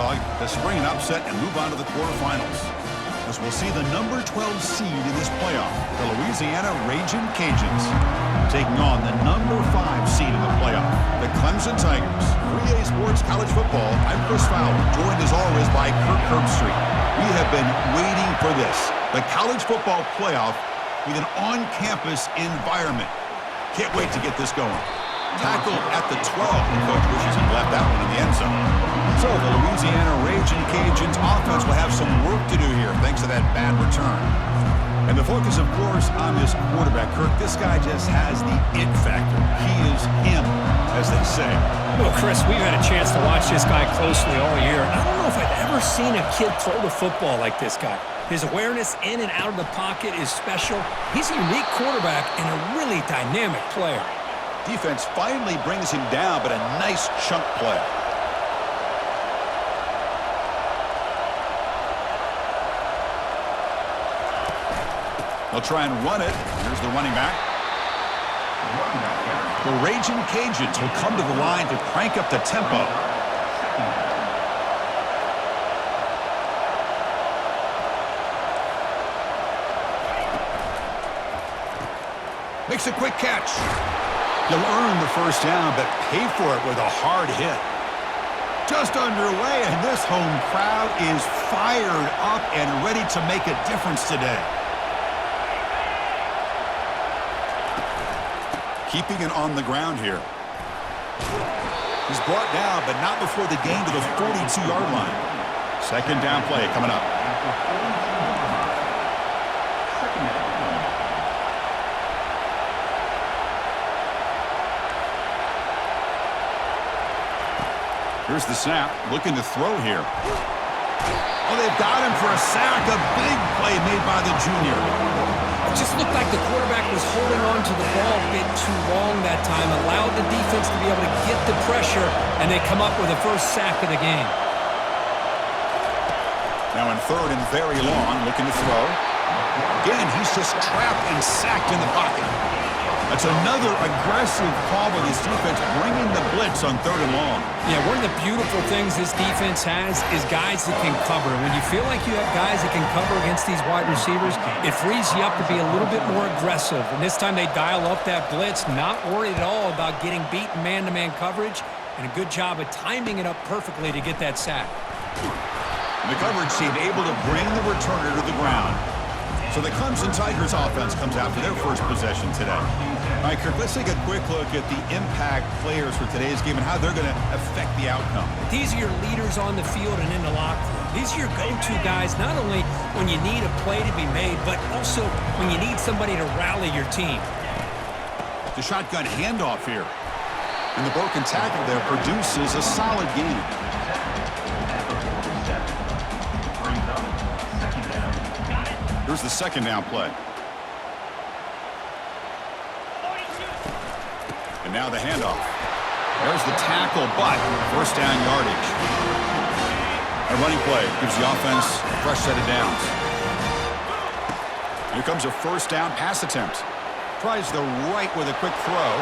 underdog to spring an upset and move on to the quarterfinals. As we'll see the number 12 seed in this playoff, the Louisiana Ragin' Cajuns, taking on the number 5 seed in the playoff, the Clemson Tigers. 3A Sports College Football, I'm Chris Fowler, joined as always by Kirk Herbstreit. We have been waiting for this, the college football playoff with an on-campus environment. Can't wait to get this going. Tackled at the 12, the coach wishes he left that one in the end zone. So the Louisiana Ragin' Cajuns offense will have some work to do here thanks to that bad return. And the focus, of course, on this quarterback, Kirk. This guy just has the it factor. He is him, as they say. Well, Chris, we've had a chance to watch this guy closely all year. I don't know if I've ever seen a kid throw the football like this guy. His awareness in and out of the pocket is special. He's a unique quarterback and a really dynamic player. Defense finally brings him down, but a nice chunk play. They'll try and run it. Here's the running back. The Ragin' Cajuns will come to the line to crank up the tempo. Makes a quick catch. He'll earn the first down, but pay for it with a hard hit. Just underway, and this home crowd is fired up and ready to make a difference today. Keeping it on the ground here. He's brought down, but not before the gain to the 42-yard line. Second down play coming up. Here's the snap, looking to throw here. Oh, they've got him for a sack. A big play made by the junior. It just looked like the quarterback was holding on to the ball a bit too long that time, allowed the defense to be able to get the pressure, and they come up with the first sack of the game. Now in third and very long, looking to throw. Again, he's just trapped and sacked in the pocket. That's another aggressive call by this defense, bringing the blitz on third and long. Yeah, one of the beautiful things this defense has is guys that can cover. When you feel like you have guys that can cover against these wide receivers, it frees you up to be a little bit more aggressive. And this time they dial up that blitz, not worried at all about getting beaten man-to-man coverage, and a good job of timing it up perfectly to get that sack. The coverage seemed able to bring the returner to the ground. So the Clemson Tigers offense comes out for their first possession today. All right, Kirk, let's take a quick look at the impact players for today's game and how they're going to affect the outcome. These are your leaders on the field and in the locker room. These are your go-to guys, not only when you need a play to be made, but also when you need somebody to rally your team. The shotgun handoff here. And the broken tackle there produces a solid gain. Here's the second down play. And now the handoff. There's the tackle, but first down yardage. A running play gives the offense a fresh set of downs. Here comes a first down pass attempt. Tries the right with a quick throw.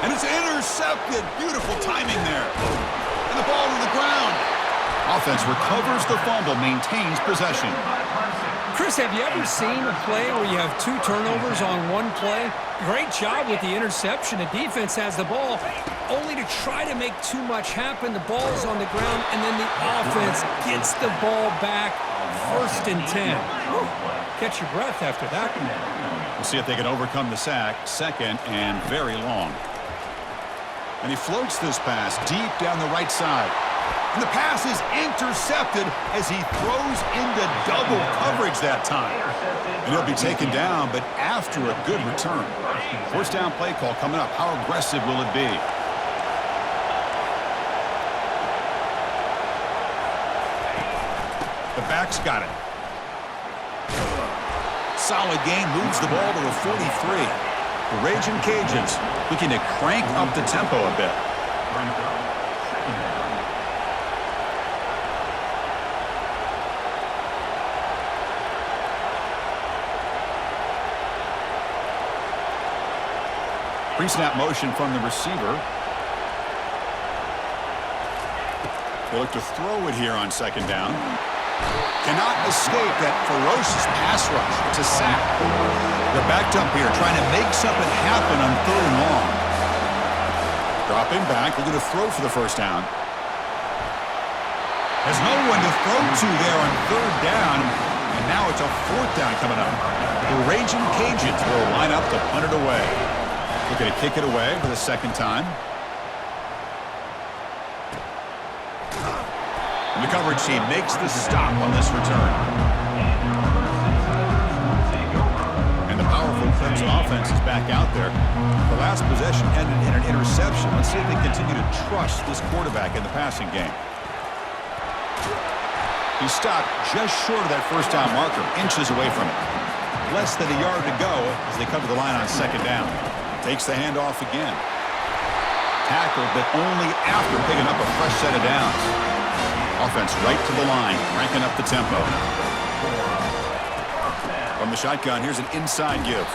And it's intercepted. Beautiful timing there. And the ball to the ground. Offense recovers the fumble, maintains possession. Chris, have you ever seen a play where you have 2 turnovers on one play? Great job with the interception. The defense has the ball, only to try to make too much happen. The ball is on the ground, and then the offense gets the ball back. First and 10. Whew. Catch your breath after that one. We'll see if they can overcome the sack. Second and very long. And he floats this pass deep down the right side. And the pass is intercepted as he throws into double coverage that time. And he'll be taken down, but after a good return. First down play call coming up. How aggressive will it be? The back's got it. Solid gain, moves the ball to the 43. The Ragin' Cajuns looking to crank up the tempo a bit. Pre-snap motion from the receiver. They look to throw it here on second down. Cannot escape that ferocious pass rush. It's a sack. They're backed up here trying to make something happen on third and long. Dropping back, looking to throw for the first down. There's no one to throw to there on third down, and now it's a fourth down coming up. The Raging Cajuns will line up to punt it away. Looking to kick it away for the second time. And the coverage team makes the stop on this return. And the powerful Clemson offense is back out there. The last possession ended in an interception. Let's see if they continue to trust this quarterback in the passing game. He stopped just short of that first down marker, inches away from it. Less than a yard to go as they cover the line on second down. Takes the handoff again. Tackled, but only after picking up a fresh set of downs. Offense right to the line, cranking up the tempo. From the shotgun, here's an inside give.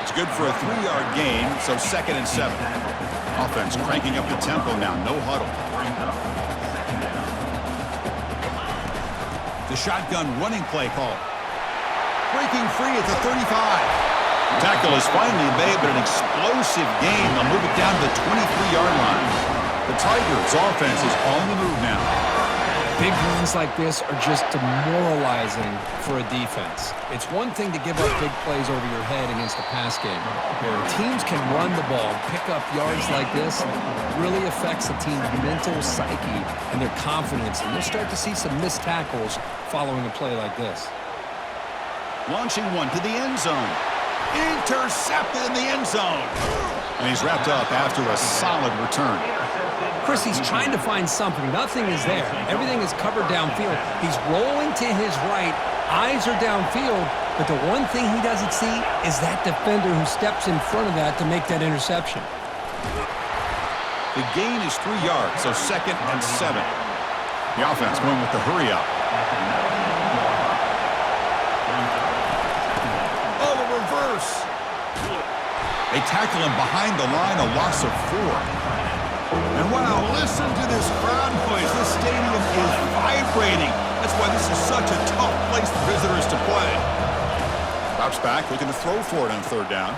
It's good for a 3-yard gain, so 2nd and 7. Offense cranking up the tempo now, no huddle. The shotgun running play call. Breaking free at the 35. Tackle is finally made, but an explosive gain. They'll move it down to the 23-yard line. The Tigers' offense is on the move now. Big runs like this are just demoralizing for a defense. It's one thing to give up big plays over your head against a pass game. Where teams can run the ball, pick up yards like this, really affects a team's mental psyche and their confidence. And you'll start to see some missed tackles following a play like this. Launching one to the end zone. Intercepted in the end zone. And he's wrapped up after a solid return. Chris, he's trying to find something. Nothing is there. Everything is covered downfield. He's rolling to his right. Eyes are downfield. But the one thing he doesn't see is that defender who steps in front of that to make that interception. The gain is 3 yards, so 2nd and 7. The offense going with the hurry up. Oh, a reverse. They tackle him behind the line, a loss of 4. And wow, listen to this crowd noise. This stadium is vibrating. That's why this is such a tough place for visitors to play. Drops back, looking to throw for it on third down.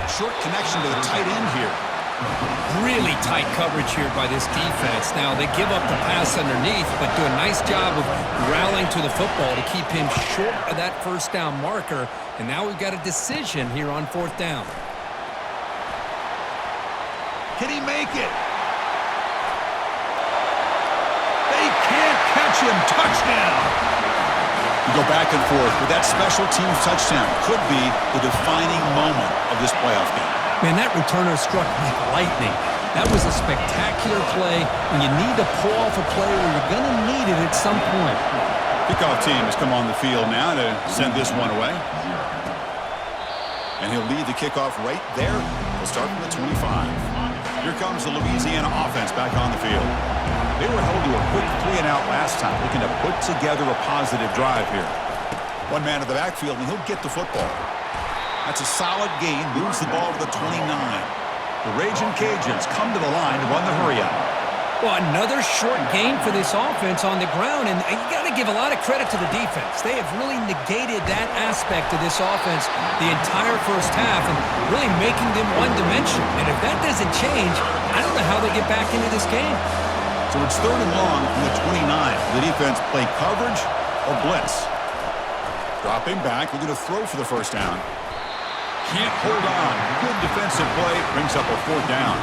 Short connection to the tight end here. Really tight coverage here by this defense. Now, they give up the pass underneath, but do a nice job of rallying to the football to keep him short of that first down marker. And now we've got a decision here on fourth down. Can he make it? They can't catch him. Touchdown. You go back and forth, but that special teams touchdown could be the defining moment of this playoff game. Man, that returner struck like lightning. That was a spectacular play, and you need to pull off a play where you're going to need it at some point. Kickoff team has come on the field now to send this one away. And he'll lead the kickoff right there. He'll start from the 25. Here comes the Louisiana offense back on the field. They were held to a quick 3-and-out last time, looking to put together a positive drive here. One man in the backfield, and he'll get the football. That's a solid gain, moves the ball to the 29. The Raging Cajuns come to the line to run the hurry up. Well, another short gain for this offense on the ground, and you got to give a lot of credit to the defense. They have really negated that aspect of this offense the entire first half and really making them one-dimensional. And if that doesn't change, I don't know how they get back into this game. So it's 3rd and long from the 29. The defense play coverage or blitz. Dropping back, looking to throw for the first down. Can't hold on. Good defensive play, brings up a 4th down.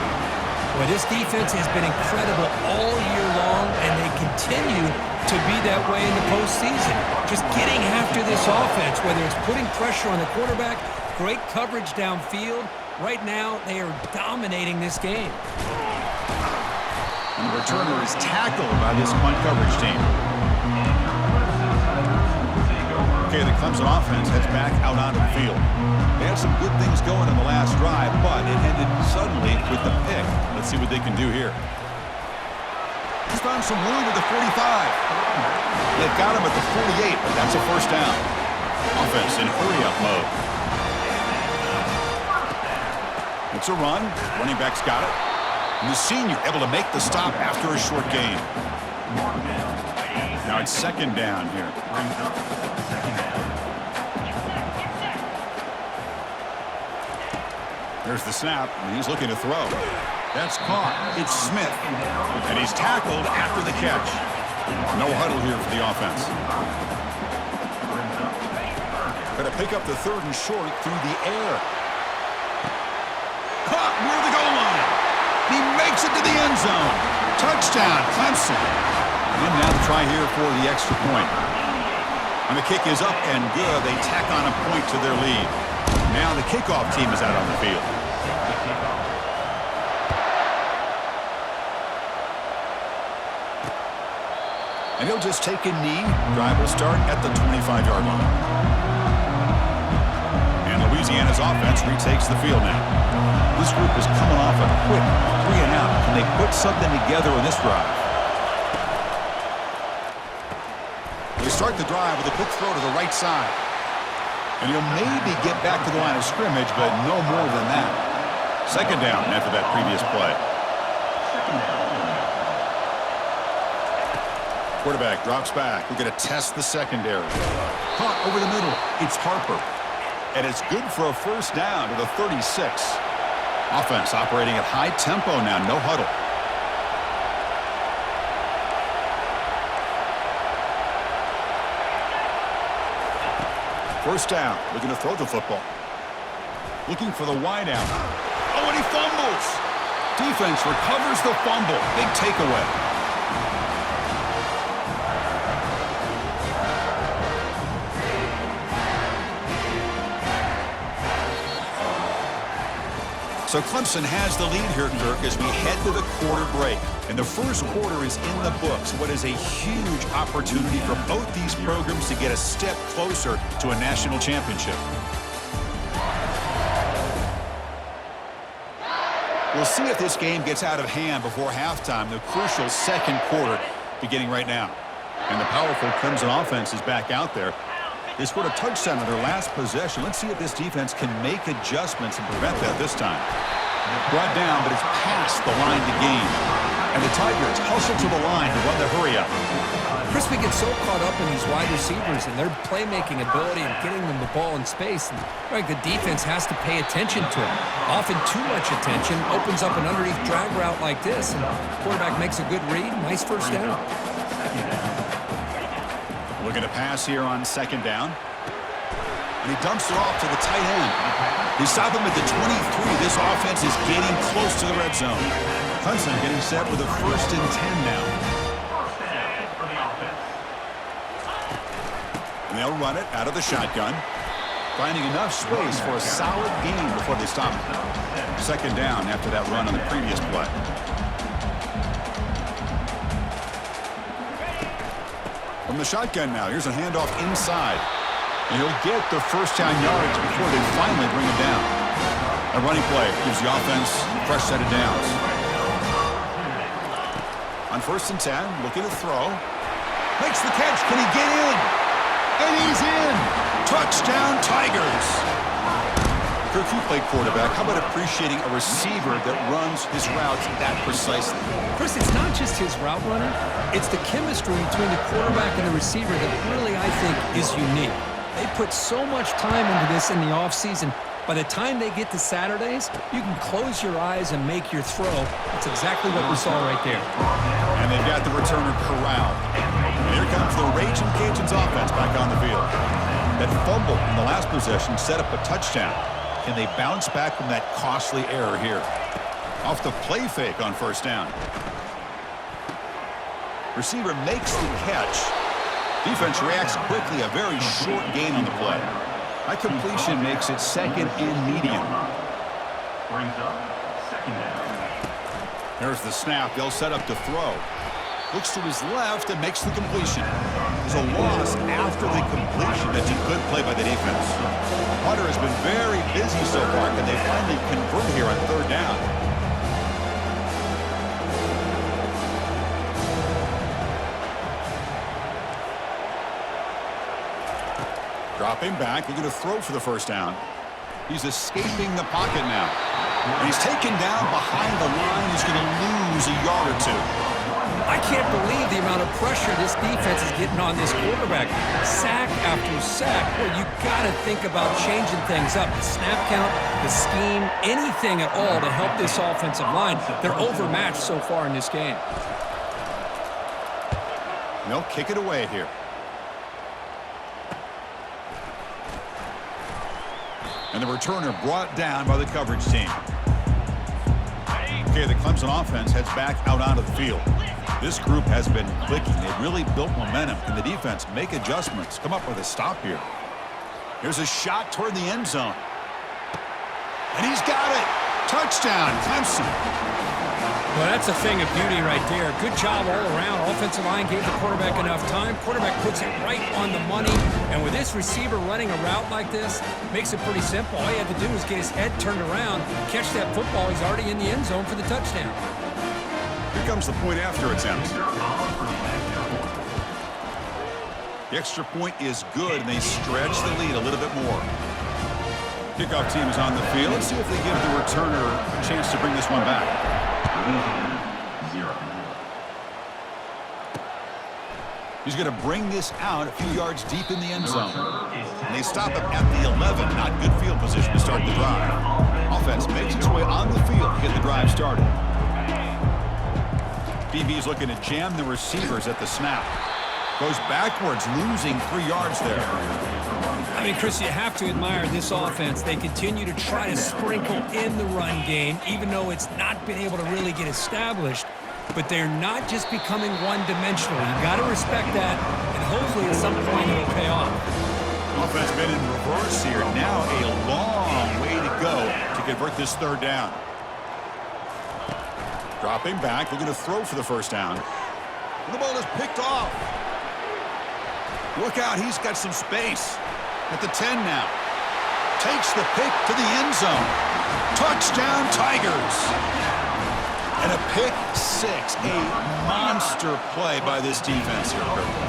Well, this defense has been incredible all year long, and they continue to be that way in the postseason. Just getting after this offense, whether it's putting pressure on the quarterback, great coverage downfield. Right now, they are dominating this game. And the returner is tackled by this punt coverage team. Okay, the Clemson offense heads back out onto the field. They had some good things going in the last drive, but it ended suddenly with the pick. Let's see what they can do here. He's found some room at the 45. They've got him at the 48, but that's a first down. Offense in hurry-up mode. It's a run. Running back's got it. And the senior able to make the stop after a short gain. Now it's second down here. There's the snap, and he's looking to throw. That's caught. It's Smith. And he's tackled after the catch. No huddle here for the offense. Going to pick up the third and short through the air. Caught near the goal line. He makes it to the end zone. Touchdown, Clemson. And now the try here for the extra point. And the kick is up and good. They tack on a point to their lead. Now the kickoff team is out on the field. And he'll just take a knee. Drive will start at the 25-yard line. And Louisiana's offense retakes the field now. This group is coming off a quick 3-and-out. Can they put something together in this drive? They start the drive with a quick throw to the right side. And he'll maybe get back to the line of scrimmage, but no more than that. Second down after that previous play. Quarterback drops back. We're going to test the secondary. Caught over the middle. It's Harper. And it's good for a first down to the 36. Offense operating at high tempo now. No huddle. First down. Looking to throw the football. Looking for the wide out. Oh, and he fumbles. Defense recovers the fumble. Big takeaway. So Clemson has the lead here, Kirk, as we head to the quarter break. And the first quarter is in the books. What is a huge opportunity for both these programs to get a step closer to a national championship. We'll see if this game gets out of hand before halftime, the crucial second quarter beginning right now. And the powerful Clemson offense is back out there. They scored a touchdown on their last possession. Let's see if this defense can make adjustments and prevent that this time. Brought down, but it's past the line to gain. And the Tigers hustle to the line to run the hurry-up. Chris, we get so caught up in these wide receivers and their playmaking ability and getting them the ball in space. And the defense has to pay attention to it. Often too much attention opens up an underneath drag route like this. And the quarterback makes a good read. Nice first down. Looking to pass here on second down. And he dumps it off to the tight end. They stop him at the 23. This offense is getting close to the red zone. Clemson getting set with a 1st and 10 now. And they'll run it out of the shotgun. Finding enough space for a solid gain before they stop it. Second down after that run on the previous play. From the shotgun now, here's a handoff inside. And he'll get the first down yards before they finally bring it down. A running play gives the offense a fresh set of downs. On 1st and 10, looking to throw. Makes the catch. Can he get in? And he's in. Touchdown, Tigers. Kirk, you played quarterback. How about appreciating a receiver that runs his routes that precisely? Chris, it's not just his route running. It's the chemistry between the quarterback and the receiver that really, I think, is unique. They put so much time into this in the offseason. By the time they get to Saturdays, you can close your eyes and make your throw. That's exactly what we saw right there. And they've got the returner corralled. And here comes the Raging Cajuns offense back on the field. That fumble in the last possession set up a touchdown. Can they bounce back from that costly error here? Off the play fake on first down. Receiver makes the catch. Defense reacts quickly. A very short gain on the play. That completion makes it second and medium. Brings up second down. There's the snap. They'll set up to throw. Looks to his left and makes the completion. There's a loss after the completion. That's a good play by the defense. Hunter has been very busy so far. Can they finally convert here on third down? Dropping back, looking to throw for the first down. He's escaping the pocket now. And he's taken down behind the line. He's going to lose a yard or two. I can't believe the amount of pressure this defense is getting on this quarterback. Sack after sack. Well, you got to think about changing things up. The snap count, the scheme, anything at all to help this offensive line. They're overmatched so far in this game. They'll kick it away here. And the returner brought down by the coverage team. Okay, the Clemson offense heads back out onto the field. This group has been clicking. They've really built momentum. Can the defense make adjustments? Come up with a stop here. Here's a shot toward the end zone. And he's got it. Touchdown, Clemson. Well, that's a thing of beauty right there. Good job all around. Offensive line gave the quarterback enough time. Quarterback puts it right on the money. And with this receiver running a route like this, makes it pretty simple. All you have to do is get his head turned around, catch that football. He's already in the end zone for the touchdown. Here comes the point after attempt. The extra point is good, and they stretch the lead a little bit more. Kickoff team is on the field. Let's see if they give the returner a chance to bring this one back. 0. He's going to bring this out a few yards deep in the end zone. And they stop him at the 11. Not good field position to start the drive. Offense makes its way on the field to get the drive started. BB's looking to jam the receivers at the snap. Goes backwards, losing 3 yards there. I mean, Chris, you have to admire this offense. They continue to try to sprinkle in the run game, even though it's not been able to really get established. But they're not just becoming one-dimensional. You've got to respect that, and hopefully at some point it'll pay off. Offense been in reverse here. Now a long way to go to convert this third down. Dropping back, looking to throw for the first down. And the ball is picked off. Look out, he's got some space. At the 10 now. Takes the pick to the end zone. Touchdown, Tigers. And a pick six. A monster play by this defense here.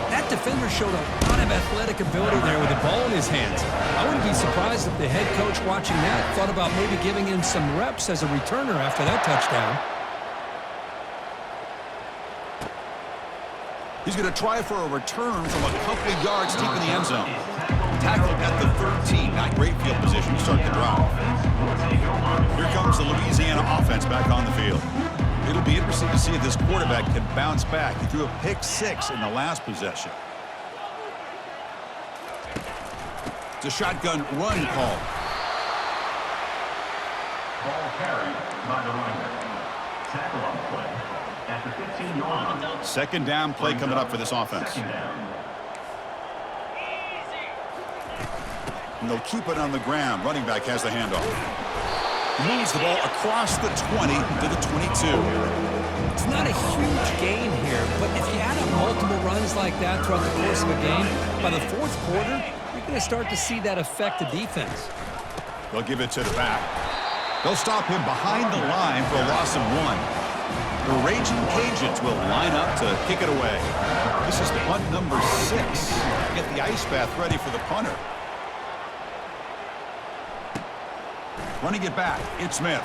That defender showed a lot of athletic ability there with the ball in his hands. I wouldn't be surprised if the head coach watching that thought about maybe giving him some reps as a returner after that touchdown. He's going to try for a return from a couple of yards deep in the end zone. Tackled at the 13. Not great field position to start the drive. Here comes the Louisiana offense back on the field. It'll be interesting to see if this quarterback can bounce back. He threw a pick six in the last possession. It's a shotgun run call. Ball carried by the running back. Tackle on the play at the 15-yard line. Second down play coming up for this offense. Second down. And they'll keep it on the ground. Running back has the handoff. Moves the ball across the 20 to the 22. It's not a huge gain here, but if you add up multiple runs like that throughout the course of a game, by the fourth quarter, you're going to start to see that affect the defense. They'll give it to the back. They'll stop him behind the line for a loss of 1. The Raging Cajuns will line up to kick it away. This is punt number 6. Get the ice bath ready for the punter. Running it back, it's Smith.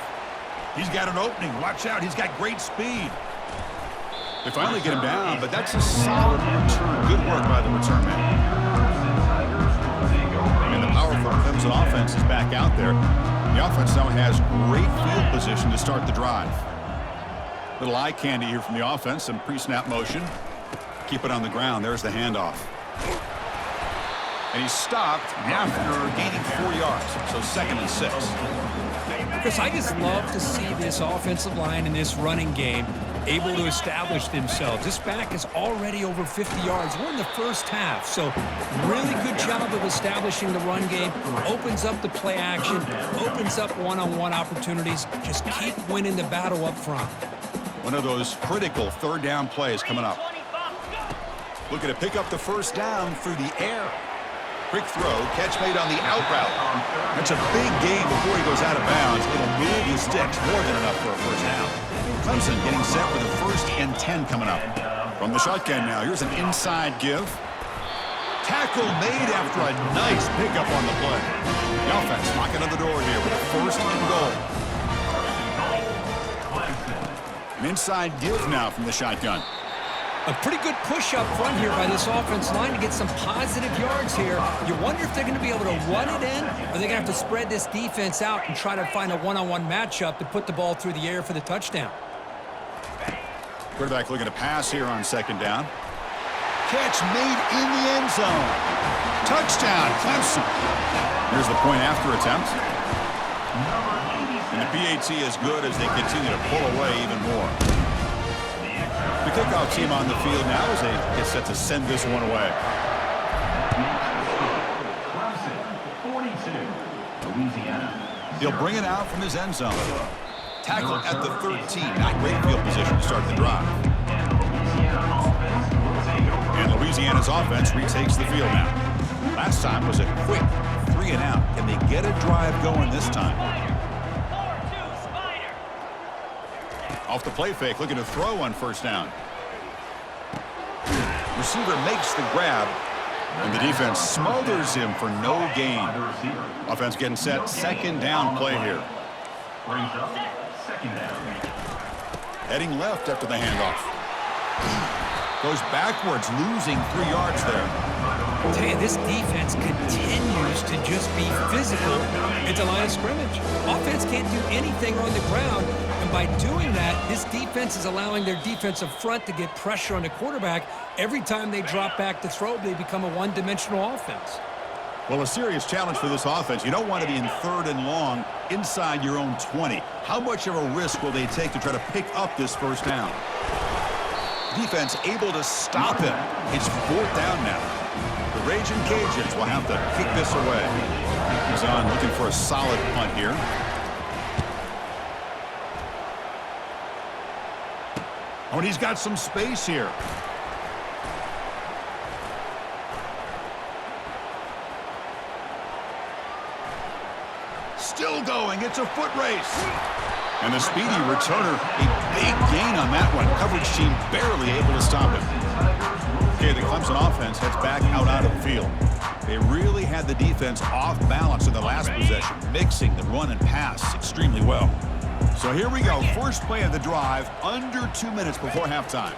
He's got an opening. Watch out, he's got great speed. They finally get him down, but that's a solid return. Good work by the return man. And the powerful Clemson offense is back out there. The offense now has great field position to start the drive. Little eye candy here from the offense, some pre-snap motion. Keep it on the ground. There's the handoff. And he's stopped after gaining 4 yards. So 2nd and 6. Chris, I just love to see this offensive line in this running game able to establish themselves. This back is already over 50 yards. We're in the first half, so really good job of establishing the run game. Opens up the play action, opens up one-on-one opportunities. Just keep winning the battle up front. One of those critical third down plays coming up. Looking to pick up the first down through the air. Quick throw, catch made on the out route. That's a big gain before he goes out of bounds. It'll move the sticks, more than enough for a first down. Clemson getting set with a 1st and 10 coming up. From the shotgun now, here's an inside give. Tackle made after a nice pickup on the play. The offense knocking on the door here with a 1st and goal. An inside give now from the shotgun. A pretty good push up front here by this offense line to get some positive yards here. You wonder if they're going to be able to run it in, or they're going to have to spread this defense out and try to find a one-on-one matchup to put the ball through the air for the touchdown. Quarterback looking to pass here on second down. Catch made in the end zone. Touchdown, Clemson. Here's the point after attempt. And the PAT is good as they continue to pull away even more. The kickoff team on the field now as they get set to send this one away. Clemson, 42, Louisiana. He'll bring it out from his end zone. Tackle at the 13. Not great field position to start the drive. And Louisiana's offense retakes the field now. Last time was a quick 3 and out. Can they get a drive going this time? Off the play fake, looking to throw on first down. Receiver makes the grab, and the defense smothers him for no gain. Offense getting set, second down play here. Brings up second down. Heading left after the handoff. Goes backwards, losing 3 yards there. I'll tell you, this defense continues to just be physical at the line of scrimmage. Offense can't do anything on the ground, and by doing that, this defense is allowing their defensive front to get pressure on the quarterback. Every time they drop back to throw, they become a one-dimensional offense. Well, a serious challenge for this offense. You don't want to be in 3rd and long inside your own 20. How much of a risk will they take to try to pick up this first down? Defense able to stop him. It's 4th down now. The Raging Cajuns will have to kick this away. He's on looking for a solid punt here. Oh, and he's got some space here. Still going. It's a foot race. And the speedy returner, a big gain on that one. Coverage team barely able to stop him. Okay, the Clemson offense heads back out of the field. They really had the defense off balance in the last possession, mixing the run and pass extremely well. So here we go. First play of the drive, under 2 minutes before halftime.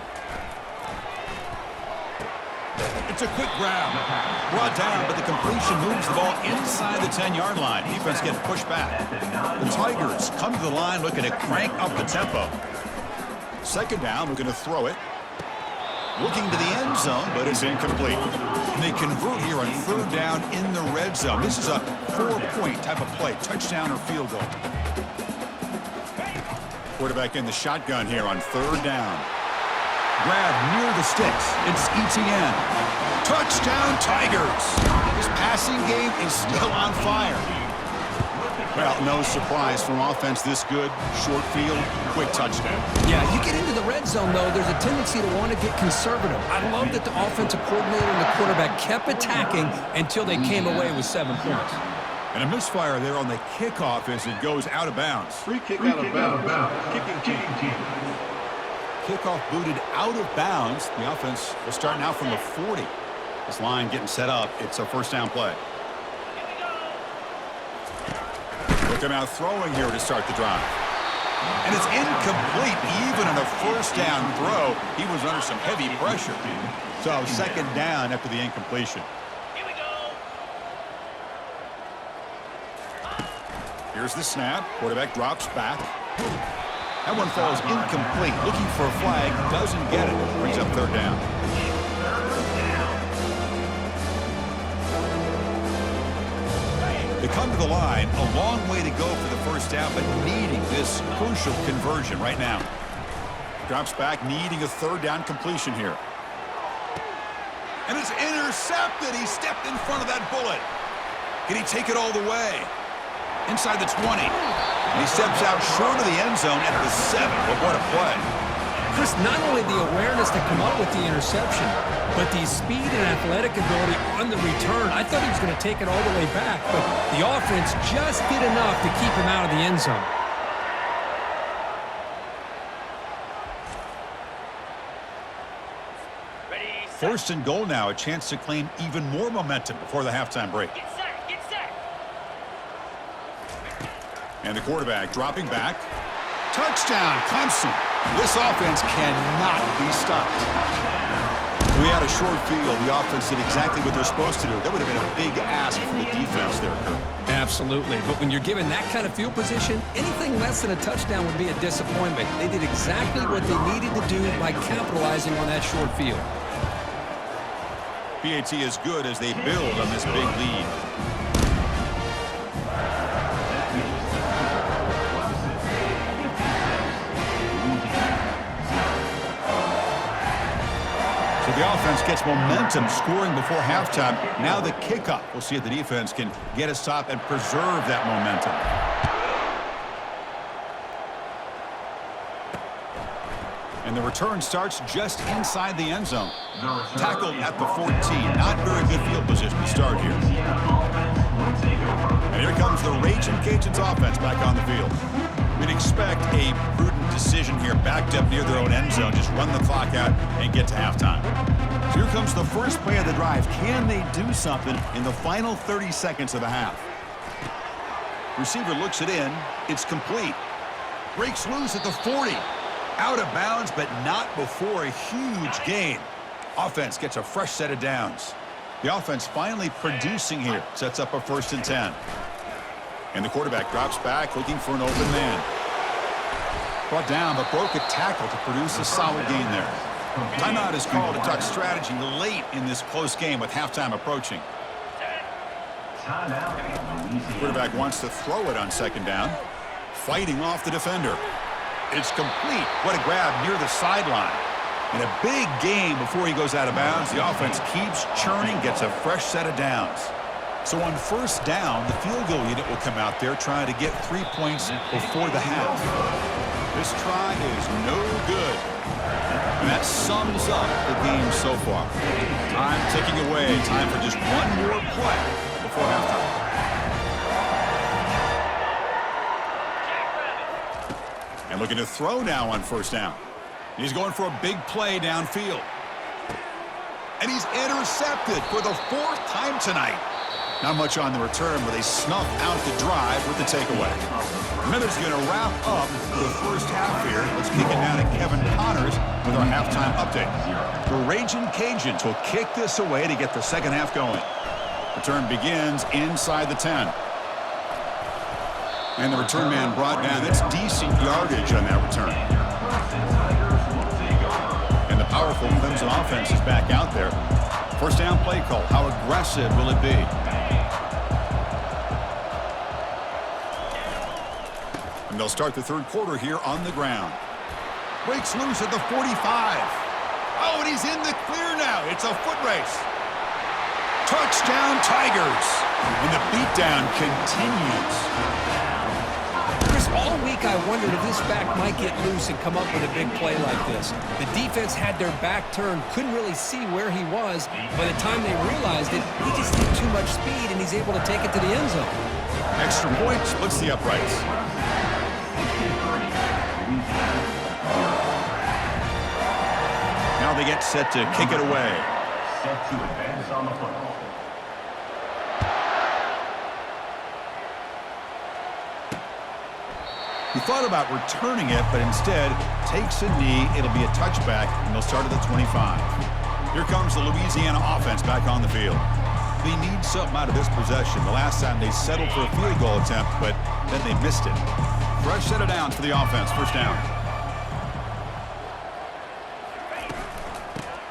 It's a quick grab. Brought down, but the completion moves the ball inside the 10-yard line. Defense getting pushed back. The Tigers come to the line looking to crank up the tempo. Second down, looking to throw it. Looking to the end zone, but it's incomplete. And they convert here on 3rd down in the red zone. This is a 4-point type of play, touchdown or field goal. Quarterback in the shotgun here on 3rd down. Grab near the sticks. It's Etienne. Touchdown, Tigers. This passing game is still on fire. Well, no surprise from offense this good. Short field, quick touchdown. Yeah, you get into the red zone, though, there's a tendency to want to get conservative. I love that the offensive coordinator and the quarterback kept attacking until they came away with 7 points. And a misfire there on the kickoff as it goes out of bounds. Free kick out of bounds. Kicking team. Kickoff booted out of bounds. The offense will start now from the 40. This line getting set up. It's a first down play. Look him out throwing here to start the drive. And it's incomplete. Even on a first down throw, he was under some heavy pressure. So second down after the incompletion. Here's the snap. Quarterback drops back. That one falls incomplete. Looking for a flag. Doesn't get it. Brings up 3rd down. They come to the line. A long way to go for the first down, but needing this crucial conversion right now. Drops back, needing a 3rd down completion here. And it's intercepted. He stepped in front of that bullet. Can he take it all the way? Inside the 20. And he steps out short of the end zone at the 7. But what a play. Chris, not only the awareness to come up with the interception, but the speed and athletic ability on the return. I thought he was going to take it all the way back, but the offense just did enough to keep him out of the end zone. First and goal now, a chance to claim even more momentum before the halftime break. Get set. And the quarterback dropping back. Touchdown, Clemson. This offense cannot be stopped. We had a short field. The offense did exactly what they're supposed to do. That would have been a big ask for the defense there, Kurt. Absolutely. But when you're given that kind of field position, anything less than a touchdown would be a disappointment. They did exactly what they needed to do by capitalizing on that short field. PAT is good as they build on this big lead. So the offense gets momentum, scoring before halftime. Now the kickoff. We'll see if the defense can get a stop and preserve that momentum. And the return starts just inside the end zone. Tackled at the 14. Not very good field position to start here. And here comes the Raging Cajuns offense back on the field. We'd expect a prudent decision here, backed up near their own end zone. Just run the clock out and get to halftime. So here comes the first play of the drive. Can they do something in the final 30 seconds of the half? Receiver looks it in. It's complete. Breaks loose at the 40. Out of bounds, but not before a huge gain. Offense gets a fresh set of downs. The offense finally producing here. Sets up a 1st and 10. And the quarterback drops back, looking for an open man. Brought down, but broke a tackle to produce a solid gain there. Timeout is called to talk strategy late in this close game with halftime approaching. Quarterback wants to throw it on 2nd down. Fighting off the defender. It's complete. What a grab near the sideline. And a big gain before he goes out of bounds. The offense keeps churning, gets a fresh set of downs. So on 1st down, the field goal unit will come out there trying to get 3 points before the half. This try is no good. And that sums up the game so far. Time ticking away. Time for just one more play before halftime. And looking to throw now on 1st down. He's going for a big play downfield. And he's intercepted for the 4th time tonight. Not much on the return, but they snuff out the drive with the takeaway. Miller's going to wrap up the 1st half here. Let's kick it down to Kevin Connors with our halftime update. The Raging Cajuns will kick this away to get the 2nd half going. Return begins inside the 10. And the return man brought down. That's decent yardage on that return. And the powerful Clemson offense is back out there. 1st down play call. How aggressive will it be? And they'll start the 3rd quarter here on the ground. Breaks loose at the 45. Oh, and he's in the clear now. It's a foot race. Touchdown Tigers. And the beatdown continues. Chris, all week I wondered if this back might get loose and come up with a big play like this. The defense had their back turned, couldn't really see where he was. By the time they realized it, he just had too much speed, and he's able to take it to the end zone. Extra point splits the uprights. Now they get set to kick it away. Set to advance on the football. He thought about returning it, but instead takes a knee. It'll be a touchback, and they'll start at the 25. Here comes the Louisiana offense back on the field. They need something out of this possession. The last time they settled for a field goal attempt, but then they missed it. Fresh set of downs for the offense. 1st down.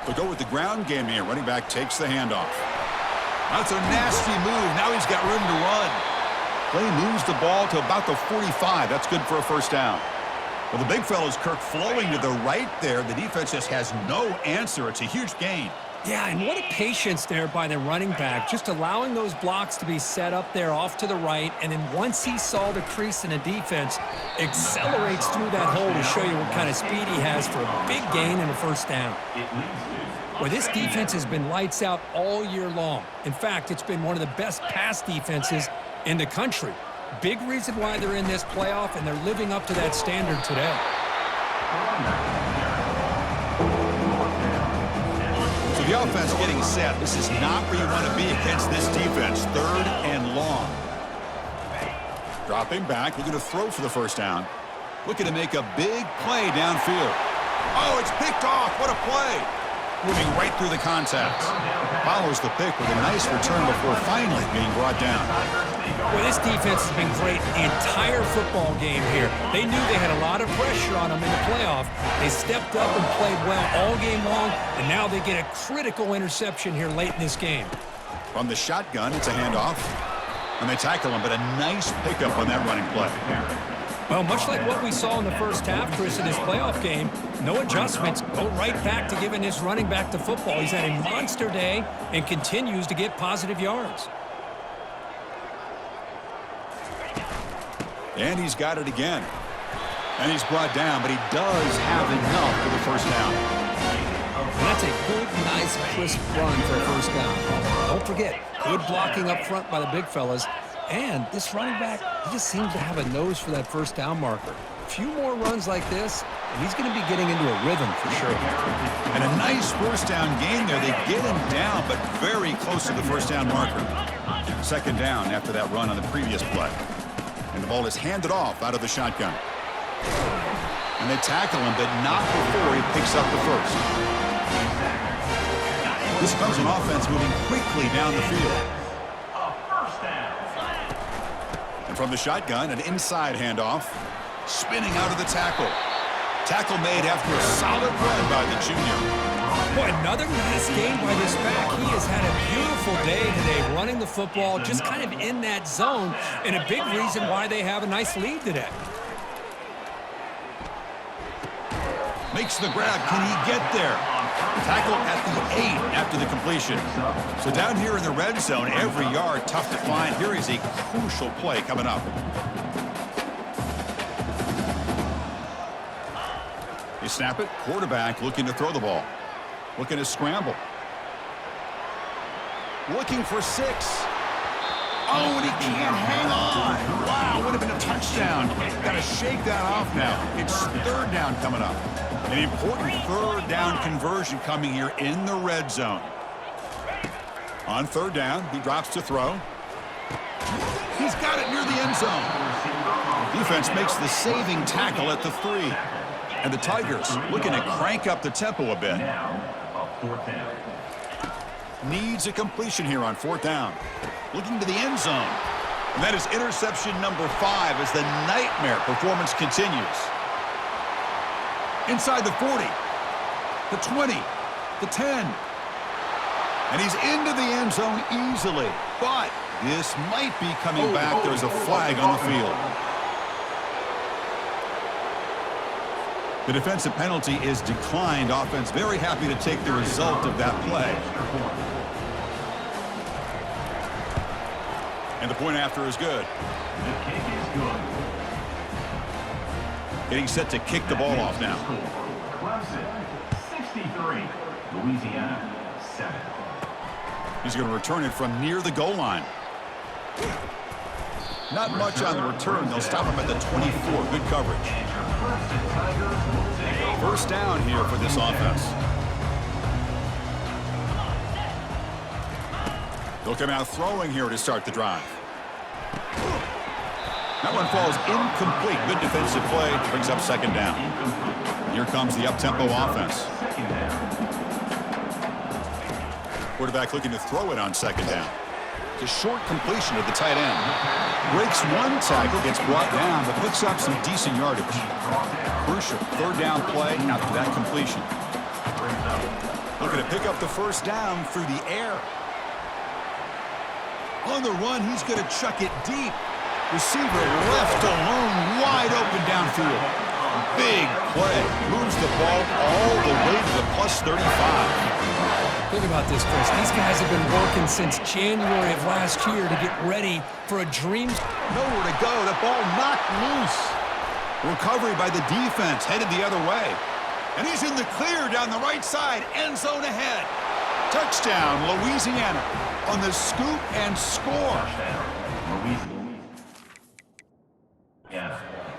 They'll go with the ground game here. Running back takes the handoff. That's a nasty move. Now he's got room to run. Play moves the ball to about the 45. That's good for a 1st down. Well, the big fella's Kirk flowing to the right there. The defense just has no answer. It's a huge gain. Yeah, and what a patience there by the running back, just allowing those blocks to be set up there off to the right, and then once he saw the crease in the defense, accelerates through that hole to show you what kind of speed he has for a big gain and a 1st down. Well, this defense has been lights out all year long. In fact, it's been one of the best pass defenses in the country. Big reason why they're in this playoff, and they're living up to that standard today. So the offense getting set. This is not where you want to be against this defense. 3rd and long. Dropping back, looking to throw for the 1st down. looking to make a big play downfield. Oh, it's picked off. What a play. Moving right through the contact. Follows the pick with a nice return before finally being brought down. Well, this defense has been great the entire football game here. They knew they had a lot of pressure on them in the playoff. They stepped up and played well all game long, and now they get a critical interception here late in this game. From the shotgun, it's a handoff. And they tackle him, but a nice pickup on that running play. Well, much like what we saw in the first half, Chris, in this playoff game, no adjustments, go right back to giving his running back the football. He's had a monster day and continues to get positive yards. And he's got it again. And he's brought down, but he does have enough for the first down. And that's a good, nice, crisp run for a first down. Don't forget, good blocking up front by the big fellas. And this running back, he just seems to have a nose for that first down marker. A few more runs like this, and he's going to be getting into a rhythm for sure. And a nice first down gain there. They get him down, but very close to the first down marker. Second down after that run on the previous play. And the ball is handed off out of the shotgun. And they tackle him, but not before he picks up the first. This comes an offense moving quickly down the field. And from the shotgun, an inside handoff. Spinning out of the tackle. Tackle made after a solid run by the junior. Boy, another nice game by this back. He has had a beautiful day today running the football, just kind of in that zone, and a big reason why they have a nice lead today. Makes the grab. Can he get there? Tackle at the 8 after the completion. So down here in the red zone, every yard tough to find. Here is a crucial play coming up. You snap it. Quarterback looking to throw the ball. Looking to scramble. Looking for 6. Oh, and he can't hang on. Wow, would have been a touchdown. Got to shake that off now. It's third down coming up. An important third down conversion coming here in the red zone. On third down, he drops to throw. He's got it near the end zone. Defense makes the saving tackle at the 3. And the Tigers looking to crank up the tempo a bit. Needs a completion here on fourth down. Looking to the end zone. And that is interception number 5 as the nightmare performance continues. Inside the 40, the 20, the 10. And he's into the end zone easily. But this might be coming back. There's a flag on the field. The defensive penalty is declined. Offense very happy to take the result of that play. And the point after is good. The kick is good. Getting set to kick the ball off now. Clemson, 63. Louisiana, 7. He's going to return it from near the goal line. Not much on the return. They'll stop him at the 24. Good coverage. First down here for this offense. They'll come out throwing here to start the drive. That one falls incomplete. Good defensive play. Brings up second down. Here comes the up-tempo offense. Quarterback looking to throw it on second down. It's a short completion of the tight end. Breaks one tackle, gets brought down, but picks up some decent yardage. Crucial third down play after that completion. Looking to pick up the first down through the air. On the run, he's going to chuck it deep. Receiver left alone, wide open downfield. Big play. Moves the ball all the way to the plus 35. Think about this, Chris. These guys have been working since January of last year to get ready for a dream. Nowhere to go. The ball knocked loose. Recovery by the defense, headed the other way. And he's in the clear down the right side. End zone ahead. Touchdown, Louisiana on the scoop and score.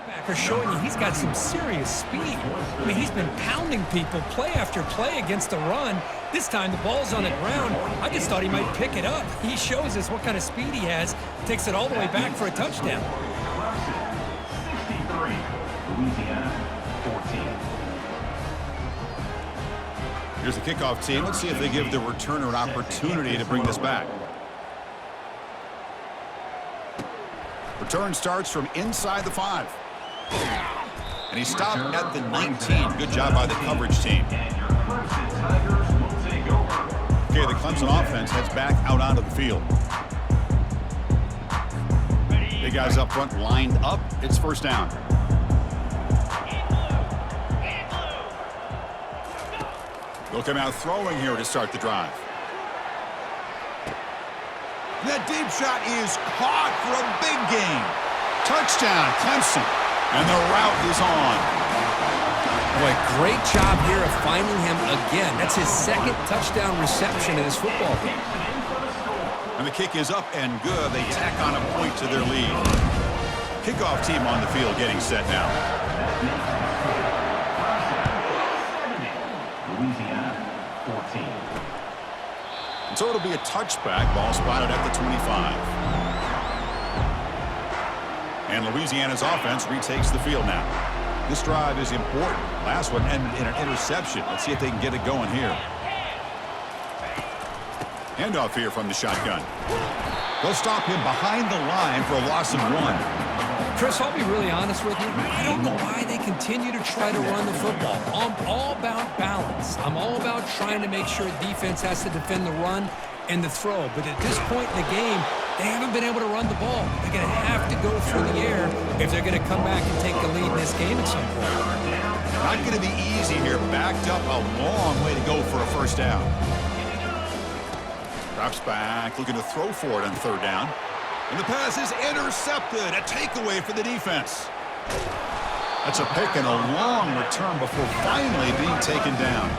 Backer showing you he's got some serious speed. I mean, he's been pounding people play after play against the run. This time the ball's on the ground. I just thought he might pick it up. He shows us what kind of speed he has. Takes it all the way back for a touchdown. 63. Here's the kickoff team. Let's see if they give the returner an opportunity to bring this back. Return starts from inside the 5. And he stopped at the 19. Good job by the coverage team. Okay, the Clemson offense heads back out onto the field. Big guys up front lined up. It's first down. They'll come out throwing here to start the drive. That deep shot is caught for a big gain. Touchdown, Clemson. And the route is on. Boy, great job here of finding him again. That's his second touchdown reception in this football game. And the kick is up and good. They tack on a point to their lead. Kickoff team on the field getting set now. Louisiana, 14. And so it'll be a touchback. Ball spotted at the 25. And Louisiana's offense retakes the field now. This drive is important. Last one ended in an interception. Let's see if they can get it going here. Handoff here from the shotgun. They'll stop him behind the line for a loss of 1. Chris, I'll be really honest with you. I don't know why they continue to try to run the football. I'm all about balance. I'm all about trying to make sure defense has to defend the run and the throw. But at this point in the game, they haven't been able to run the ball. They're going to have to go through the air if they're going to come back and take the lead in this game at some point. Not going to be easy here. Backed up a long way to go for a first down. Drops back, looking to throw for it on third down. And the pass is intercepted. A takeaway for the defense. That's a pick and a long return before finally being taken down.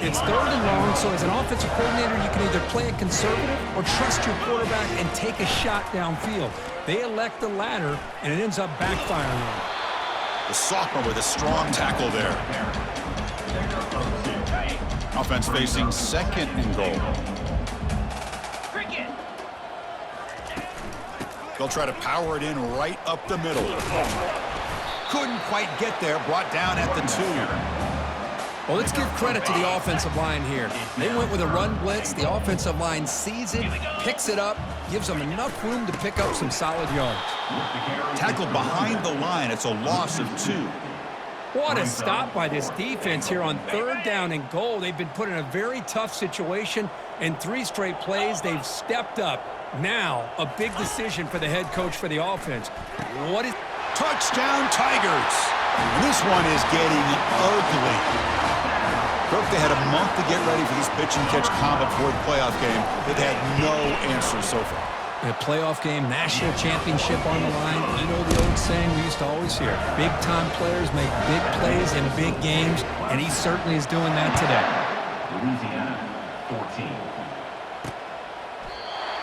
It's third and long, so as an offensive coordinator, you can either play it conservative or trust your quarterback and take a shot downfield. They elect the latter, and it ends up backfiring on them. The sophomore with a strong tackle there. Offense facing second and goal. They'll try to power it in right up the middle. Couldn't quite get there, brought down at the 2. Well, let's give credit to the offensive line here. They went with a run blitz. The offensive line sees it, picks it up, gives them enough room to pick up some solid yards. Tackled behind the line. It's a loss of 2. What a stop by this defense here on third down and goal. They've been put in a very tough situation. In 3 straight plays, they've stepped up. Now, a big decision for the head coach for the offense. What is... Touchdown, Tigers. And this one is getting ugly. Kirk, they had a month to get ready for this pitch and catch combat before the playoff game. They've had no answers so far. A playoff game, national championship on the line. You know the old saying we used to always hear. Big-time players make big plays in big games, and he certainly is doing that today. Louisiana, 14.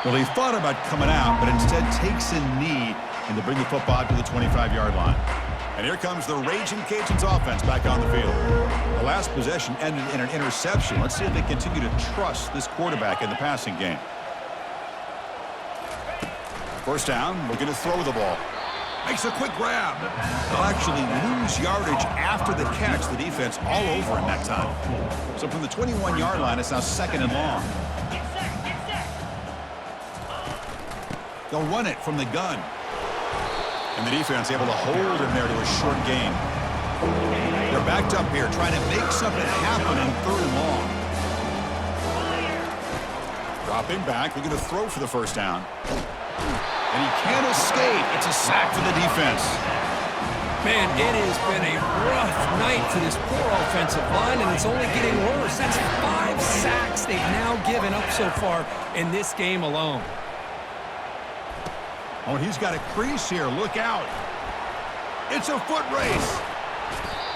Well, he thought about coming out, but instead takes a knee and to bring the football to the 25-yard line. And here comes the Raging Cajuns offense back on the field. The last possession ended in an interception. Let's see if they continue to trust this quarterback in the passing game. First down, looking to throw the ball. Makes a quick grab. They'll actually lose yardage after the catch. The defense all over him that time. So from the 21-yard line, it's now second and long. They'll run it from the gun. And the defense able to hold him there to a short gain. They're backed up here trying to make something happen in third and long. Dropping back, looking to throw for the first down. And he can't escape. It's a sack for the defense. Man, it has been a rough night for this poor offensive line, and it's only getting worse. That's 5 sacks they've now given up so far in this game alone. Oh, he's got a crease here. Look out. It's a foot race.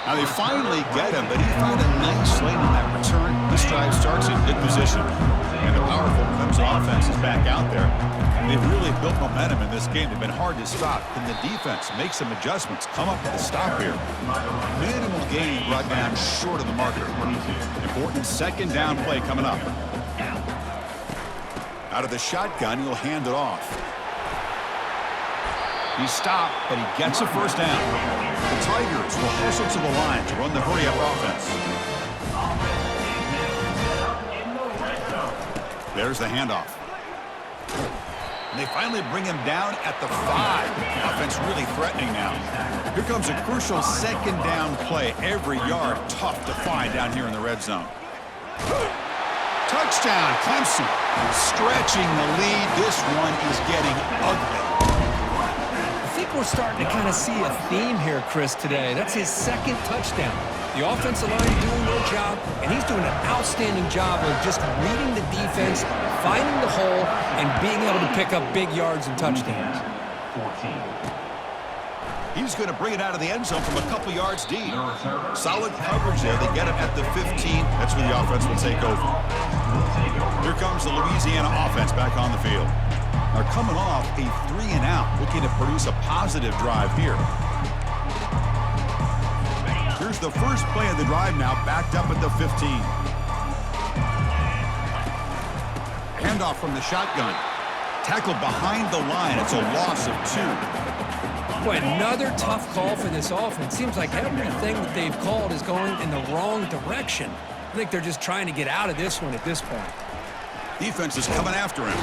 Now they finally get him, but he found a nice lane on that return. This drive starts in good position. And the powerful Clemson offense is back out there. They've really built momentum in this game. They've been hard to stop. Can the defense make some adjustments? Come up with a stop here. Minimal gain brought down short of the marker. Important second down play coming up. Out of the shotgun, he'll hand it off. He stopped, but he gets a first down. The Tigers will hustle to the line to run the hurry-up offense. There's the handoff. And they finally bring him down at the 5. Offense really threatening now. Here comes a crucial second down play. Every yard tough to find down here in the red zone. Touchdown, Clemson. Stretching the lead. This one is getting ugly. I think we're starting to kind of see a theme here, Chris, today. That's his second touchdown. The offensive line doing their job, and he's doing an outstanding job of just reading the defense, finding the hole, and being able to pick up big yards and touchdowns. 14. He's going to bring it out of the end zone from a couple yards deep. Solid coverage there. They get him at the 15. That's where the offense will take over. Here comes the Louisiana offense back on the field. They're coming off a 3-and-out, looking to produce a positive drive here. Here's the first play of the drive now, backed up at the 15. Handoff from the shotgun. Tackled behind the line. It's a loss of 2. Boy, another tough call for this offense. Seems like everything that they've called is going in the wrong direction. I think they're just trying to get out of this one at this point. Defense is coming after him.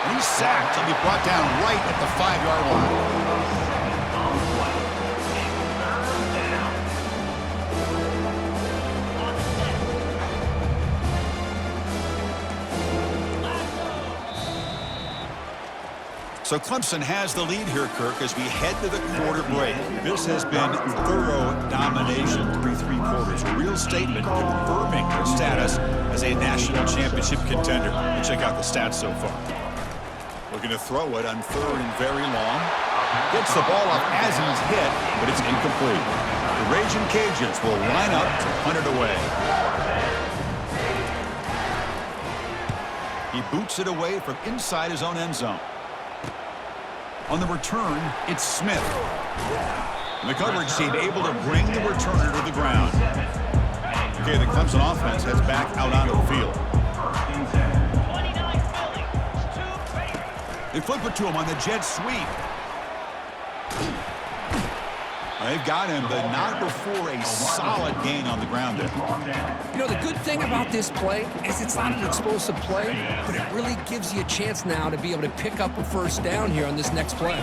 And he's sacked. He'll be brought down right at the 5-yard line. So Clemson has the lead here, Kirk, as we head to the quarter break. This has been thorough domination through 3 quarters. A real statement confirming their status as a national championship contender. And check out the stats so far. Looking to throw it on 3rd and very long. Gets the ball up as he's hit, but it's incomplete. The Raging Cajuns will line up to punt it away. He boots it away from inside his own end zone. On the return, it's Smith. And the coverage team able to bring the returner to the ground. Okay, the Clemson offense heads back out onto the field. They flip it to him on the jet sweep. They've got him, but not before a solid gain on the ground there. You know, the good thing about this play is it's not an explosive play, but it really gives you a chance now to be able to pick up a first down here on this next play.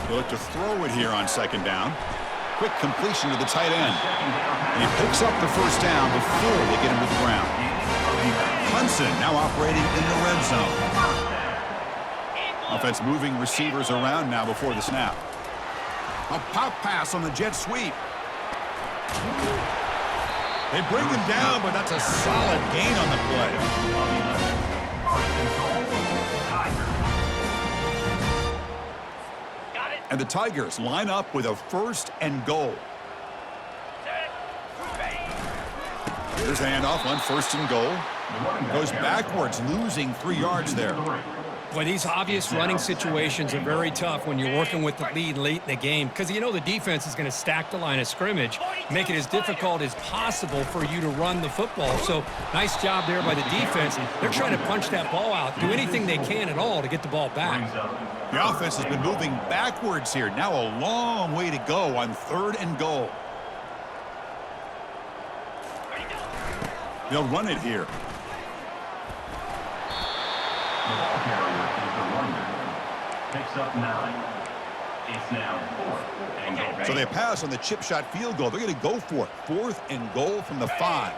They look to throw it here on 2nd down. Quick completion to the tight end. And he picks up the first down before they get him to the ground. Clemson now operating in the red zone. Offense moving receivers around now before the snap. A pop pass on the jet sweep. They bring him down, but that's a solid gain on the play. And the Tigers line up with a 1st and goal. Here's the handoff on 1st and goal. Goes backwards, losing 3 yards there. Boy, these obvious running situations are very tough when you're working with the lead late in the game because you know the defense is going to stack the line of scrimmage, make it as difficult as possible for you to run the football. So nice job there by the defense. They're trying to punch that ball out, do anything they can at all to get the ball back. The offense has been moving backwards here. Now a long way to go on 3rd and goal. They'll run it here. The ball carrier is the running back. Picks up 9. It's now 4th and goal. So they pass on the chip shot field goal. They're going to go for it. 4th and goal from the 5.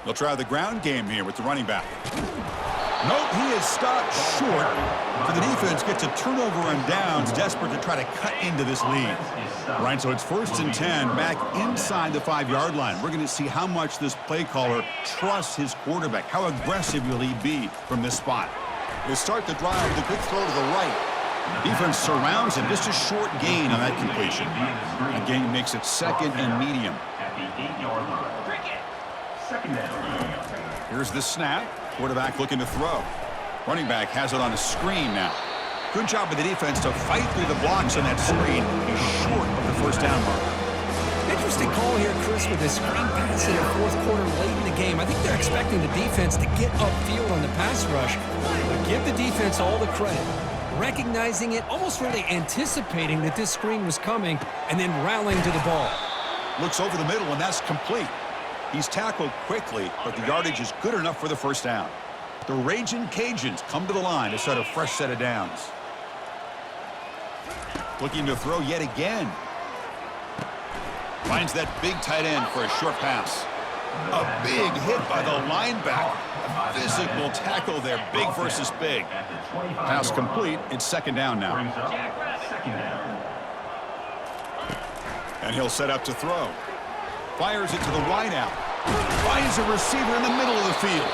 They'll try the ground game here with the running back. Nope, he is stopped short. So the defense gets a turnover on downs, desperate to try to cut into this lead. Right, so it's 1st and 10, back inside the 5-yard line. We're going to see how much this play caller trusts his quarterback. How aggressive will he be from this spot? They start the drive with a quick throw to the right. Defense surrounds him, just a short gain on that completion. That gain makes it 2nd and medium. At the 8-yard line. 2nd down. Here's the snap. Quarterback looking to throw. Running back has it on a screen now. Good job by the defense to fight through the blocks on that screen. He's short of the first down mark. Interesting call here, Chris, with this screen pass in the 4th quarter late in the game. I think they're expecting the defense to get upfield on the pass rush. But give the defense all the credit. recognizing it, almost really anticipating that this screen was coming, and then rallying to the ball. Looks over the middle, and that's complete. He's tackled quickly, but the yardage is good enough for the first down. The Raging Cajuns come to the line to set a fresh set of downs. Looking to throw yet again. Finds that big tight end for a short pass. A big hit by the linebacker. A physical tackle there, big versus big. Pass complete. It's second down now. Brings up second down. And he'll set up to throw. Fires it to the wideout. Finds a receiver in the middle of the field.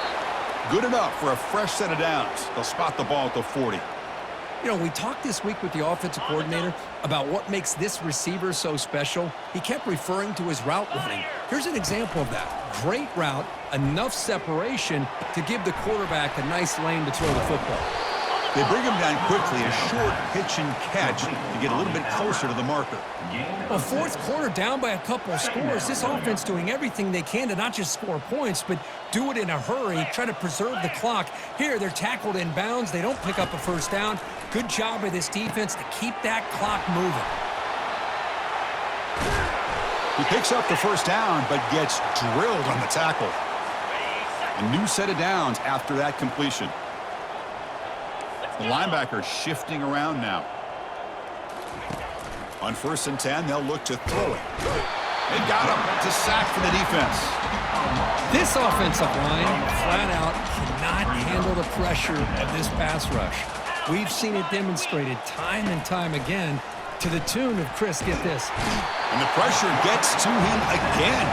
Good enough for a fresh set of downs. They'll spot the ball at the 40. You know, we talked this week with the offensive coordinator about what makes this receiver so special. He kept referring to his route running. Here's an example of that. Great route, enough separation to give the quarterback a nice lane to throw the football. They bring him down quickly, a short pitch and catch to get a little bit closer to the marker. Well, fourth quarter down by a couple of scores. This offense doing everything they can to not just score points, but do it in a hurry, try to preserve the clock. Here, they're tackled in bounds. They don't pick up a first down. Good job by this defense to keep that clock moving. He picks up the first down, but gets drilled on the tackle. A new set of downs after that completion. The linebacker shifting around now. On 1st and 10, they'll look to throw it. They got him. It's a sack for the defense. This offensive line, flat out, cannot handle the pressure of this pass rush. We've seen it demonstrated time and time again to the tune of, Chris, get this. And the pressure gets to him again.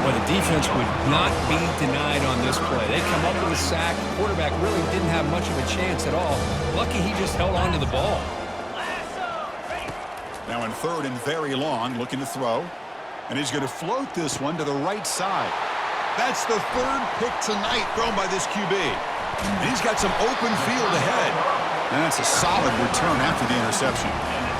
Well, the defense would not be denied on this play. They come up with a sack. The quarterback really didn't have much of a chance at all. Lucky he just held on to the ball. Now in 3rd and very long, looking to throw. And he's going to float this one to the right side. That's the 3rd pick tonight thrown by this QB. And he's got some open field ahead. And that's a solid return after the interception.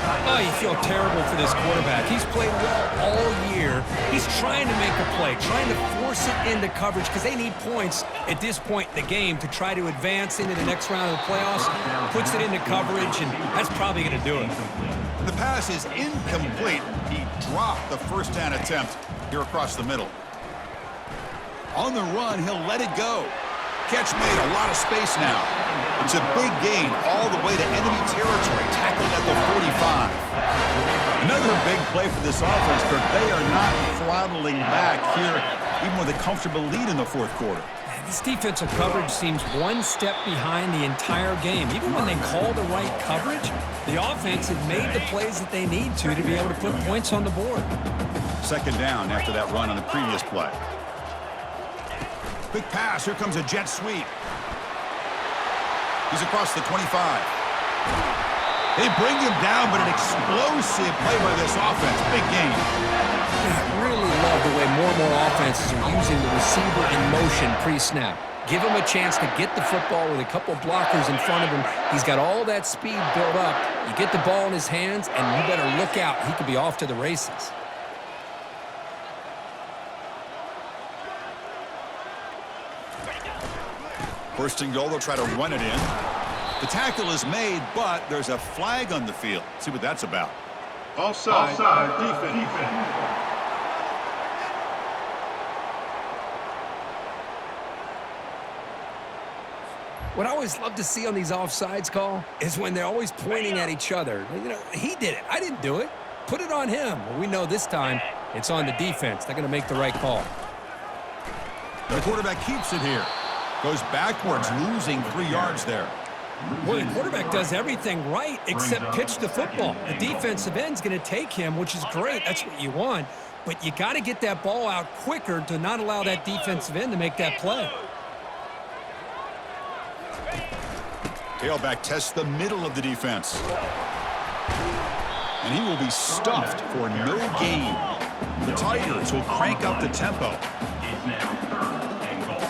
Oh, you feel terrible for this quarterback. He's played well all year. He's trying to make a play, trying to force it into coverage because they need points at this point in the game to try to advance into the next round of the playoffs. Puts it into coverage, and that's probably going to do it. The pass is incomplete. He dropped the first down attempt here across the middle. On the run, he'll let it go. Catch made, a lot of space now. It's a big gain all the way to enemy territory, tackled at the 45. Another big play for this offense, but they are not throttling back here, even with a comfortable lead in the 4th quarter. This defensive coverage seems one step behind the entire game. Even when they call the right coverage, the offense has made the plays that they need to be able to put points on the board. Second down after that run on the previous play. Quick pass. Here comes a jet sweep. He's across the 25. They bring him down, but an explosive play by this offense. Big game. I really love the way more and more offenses are using the receiver in motion pre-snap. Give him a chance to get the football with a couple blockers in front of him. He's got all that speed built up. You get the ball in his hands, and you better look out. He could be off to the races. First and goal, they'll try to run it in. The tackle is made, but there's a flag on the field. See what that's about. Offside. Defense. What I always love to see on these offsides call is when they're always pointing at each other. You know, he did it. I didn't do it. Put it on him. Well, we know this time it's on the defense. They're going to make the right call. The quarterback keeps it here. Goes backwards, losing 3 yards there. Well, the quarterback does everything right except pitch the football. The defensive end's going to take him, which is great. That's what you want. But you got to get that ball out quicker to not allow that defensive end to make that play. Tailback tests the middle of the defense. And he will be stuffed for no gain. The Tigers will crank up the tempo. It's now 3rd and goal.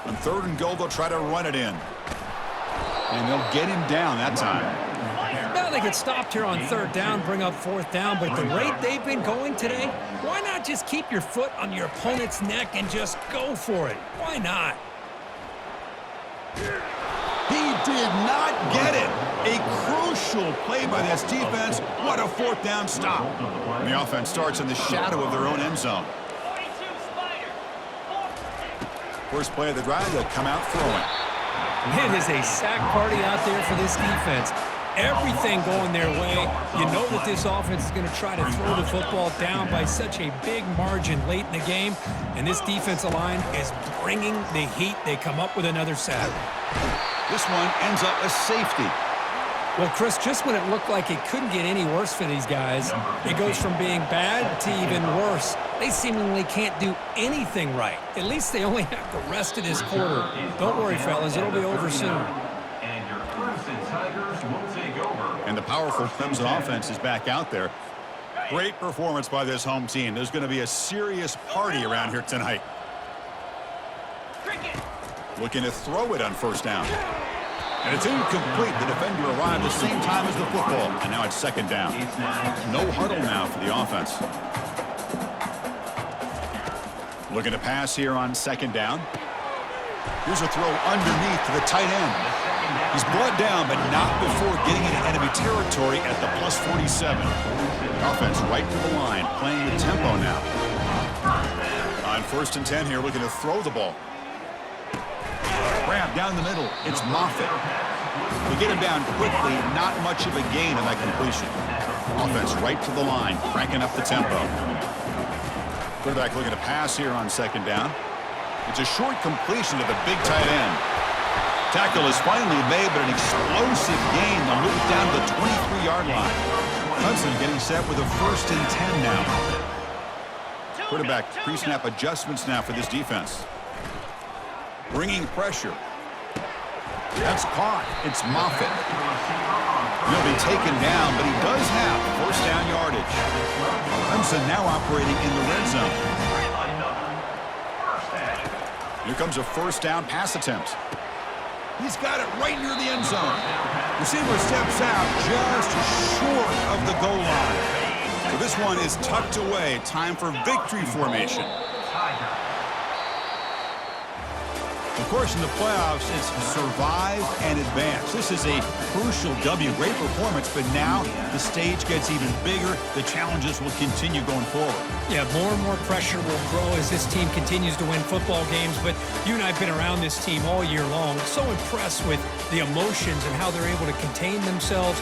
On 3rd and goal, they'll try to run it in. And they'll get him down that time. Well, they get stopped here on 3rd down, bring up 4th down, but the rate they've been going today, why not just keep your foot on your opponent's neck and just go for it? Why not? He did not get it. A crucial play by this defense. What a fourth down stop. And the offense starts in the shadow of their own end zone. First play of the drive, they'll come out throwing. It is a sack party out there for this defense. Everything going their way. You know that this offense is going to try to throw the football down by such a big margin late in the game. And this defensive line is bringing the heat. They come up with another sack. This one ends up a safety. Well, Chris, just when it looked like it couldn't get any worse for these guys, it goes from being bad to even worse. They seemingly can't do anything right. At least they only have the rest of this quarter. Don't worry, fellas. It'll be over soon. And your Crimson Tigers will take over. And the powerful Clemson offense is back out there. Great performance by this home team. There's going to be a serious party around here tonight. Looking to throw it on first down. And it's incomplete. The defender arrived the same time as the football. And now it's second down. No huddle now for the offense. Looking to pass here on second down. Here's a throw underneath to the tight end. He's brought down, but not before getting into enemy territory at the plus 47. Offense right to the line, playing the tempo now. On first and 10 here, looking to throw the ball. Grab down the middle. It's Moffitt. To get him down quickly, not much of a gain on that completion. Offense right to the line, cranking up the tempo. Quarterback looking to pass here on second down. It's a short completion to the big tight end. Tackle is finally made, but an explosive gain. They'll move it down to the 23-yard line. Hudson getting set with a first and 10 now. Quarterback pre-snap adjustments now for this defense. Bringing pressure. That's caught. It's Moffitt. He'll be taken down, but he does have first down yardage. Clemson now operating in the red zone. Here comes a first down pass attempt. He's got it right near the end zone. Receiver steps out just short of the goal line. So this one is tucked away. Time for victory formation. Of course, in the playoffs, it's survive and advance. This is a crucial W. Great performance, but now the stage gets even bigger. The challenges will continue going forward. Yeah, more and more pressure will grow as this team continues to win football games. But you and I have been around this team all year long. So impressed with the emotions and how they're able to contain themselves.